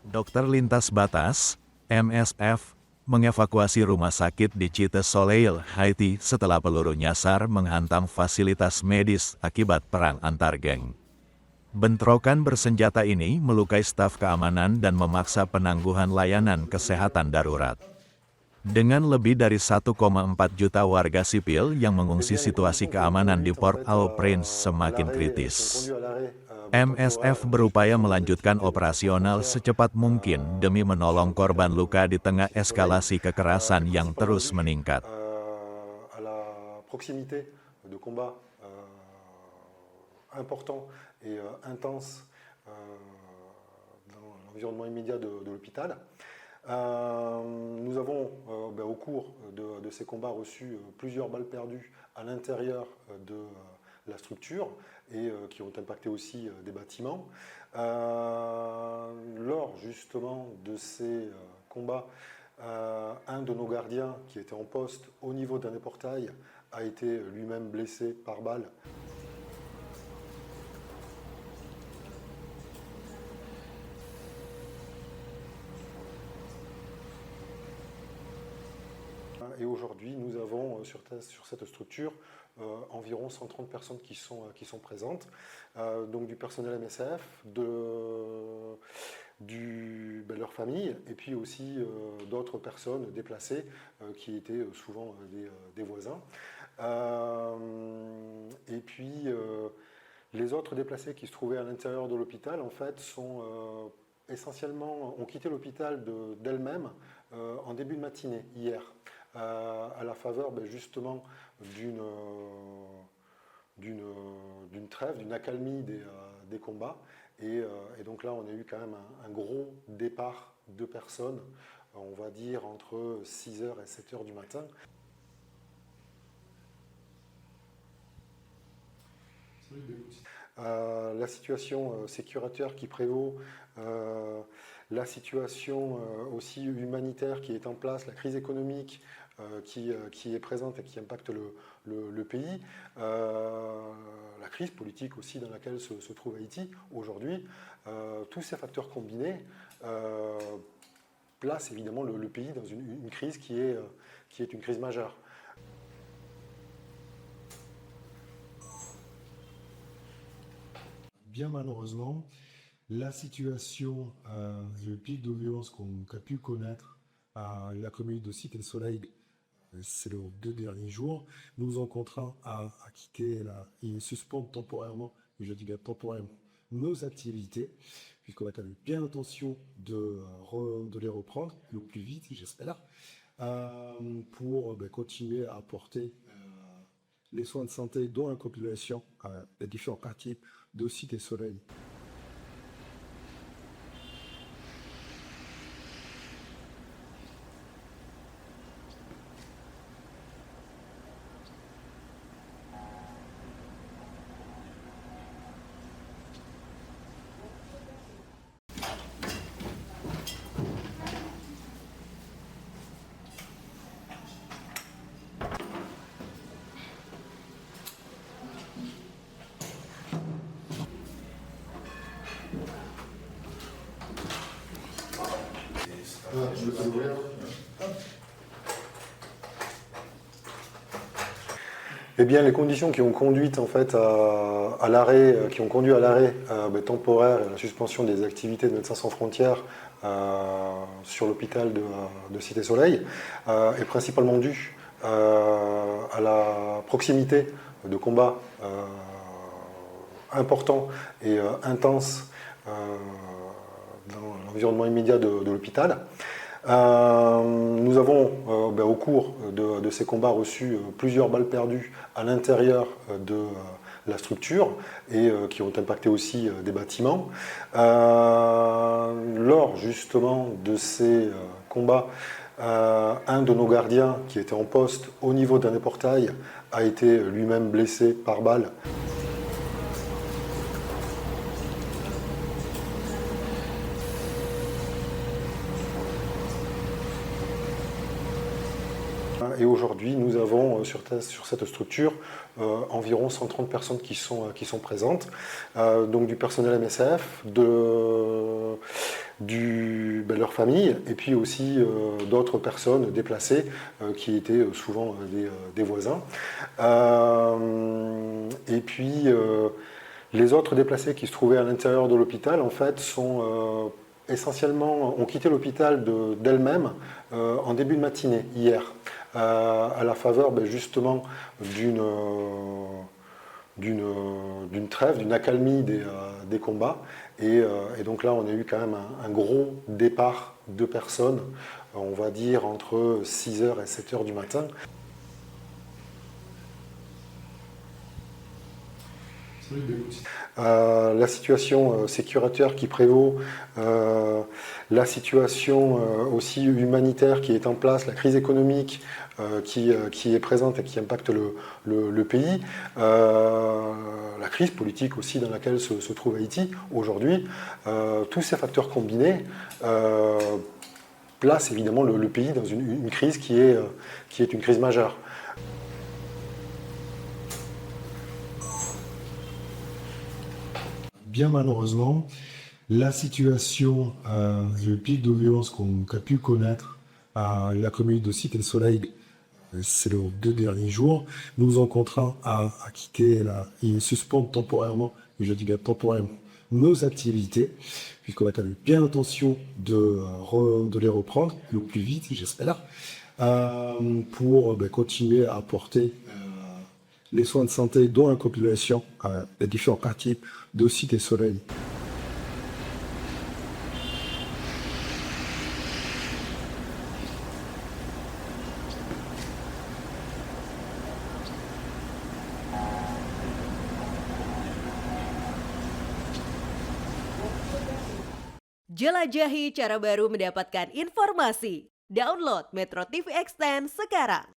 Dokter Lintas Batas, MSF, mengevakuasi rumah sakit di Cité Soleil, Haiti setelah peluru nyasar menghantam fasilitas medis akibat perang antar geng. Bentrokan bersenjata ini melukai staf keamanan dan memaksa penangguhan layanan kesehatan darurat. Dengan lebih dari 1,4 juta warga sipil yang mengungsi, situasi keamanan di Port-au-Prince semakin kritis. MSF berupaya melanjutkan operasional secepat mungkin demi menolong korban luka di tengah eskalasi kekerasan yang terus meningkat. À la proximité de combats importants et intenses dans l'environnement immédiat de l'hôpital. Nous avons, au cours de ces combats, reçu plusieurs balles perdues à l'intérieur de la structure et qui ont impacté aussi des bâtiments. Lors justement de ces combats, un de nos gardiens qui était en poste au niveau d'un des portails a été lui-même blessé par balle. Et aujourd'hui, nous avons sur cette structure environ 130 personnes qui sont présentes, donc du personnel MSF, leur famille, et puis aussi d'autres personnes déplacées qui étaient souvent des voisins. Et puis les autres déplacés qui se trouvaient à l'intérieur de l'hôpital, en fait, essentiellement ont quitté l'hôpital d'elles-mêmes en début de matinée, hier. À la faveur justement d'une trêve, d'une accalmie des combats. Et donc là, on a eu quand même un gros départ de personnes, on va dire entre 6h et 7h du matin. La situation sécuritaire qui prévaut, la situation aussi humanitaire qui est en place, la crise économique qui est présente et qui impacte le pays, la crise politique aussi dans laquelle se trouve Haïti aujourd'hui, tous ces facteurs combinés placent évidemment le pays dans une crise qui est une crise majeure. Bien malheureusement, la situation, le pic de violence qu'on a pu connaître à la commune de Cité Soleil ces 2 derniers jours, nous ont contraint à quitter et suspendre temporairement, et je dis bien temporairement, nos activités, puisqu'on a bien l'intention de les reprendre le plus vite, j'espère, pour continuer à apporter les soins de santé dans la population, les différents quartiers de Cité Soleil. Eh bien, les conditions qui ont conduit en fait à l'arrêt, temporaire et à la suspension des activités de Médecins sans frontières sur l'hôpital de Cité Soleil est principalement due à la proximité de combats importants et intenses dans l'environnement immédiat de l'hôpital. Nous avons, au cours de ces combats, reçu plusieurs balles perdues à l'intérieur de la structure et qui ont impacté aussi des bâtiments. Lors justement de ces combats, un de nos gardiens qui était en poste au niveau d'un des portails a été lui-même blessé par balle. Et aujourd'hui, nous avons sur cette structure environ 130 personnes qui sont présentes, donc du personnel MSF, leur famille et puis aussi d'autres personnes déplacées qui étaient souvent des voisins. Et puis les autres déplacés qui se trouvaient à l'intérieur de l'hôpital en fait sont essentiellement ont quitté l'hôpital d'elles-mêmes en début de matinée hier à la faveur justement d'une trêve, d'une accalmie des combats. Et donc là, on a eu quand même un gros départ de personnes, on va dire entre 6h et 7h du matin. La situation sécuritaire qui prévaut, la situation aussi humanitaire qui est en place, la crise économique qui est présente et qui impacte le pays, la crise politique aussi dans laquelle se trouve Haïti aujourd'hui, tous ces facteurs combinés placent évidemment le pays dans une crise qui est une crise majeure. Bien malheureusement, la situation, le pic de violence qu'a pu connaître la commune de Cité Soleil ces 2 derniers jours, nous ont contraint à quitter et suspendre temporairement, et je dis bien temporairement, nos activités, puisqu'on a eu bien l'intention de les reprendre le plus vite, j'espère, pour continuer à apporter les soins de santé dans la population, les différents quartiers de Cité Soleil. Jelajahi cara baru mendapatkan informasi. Download Metro TV Extend sekarang.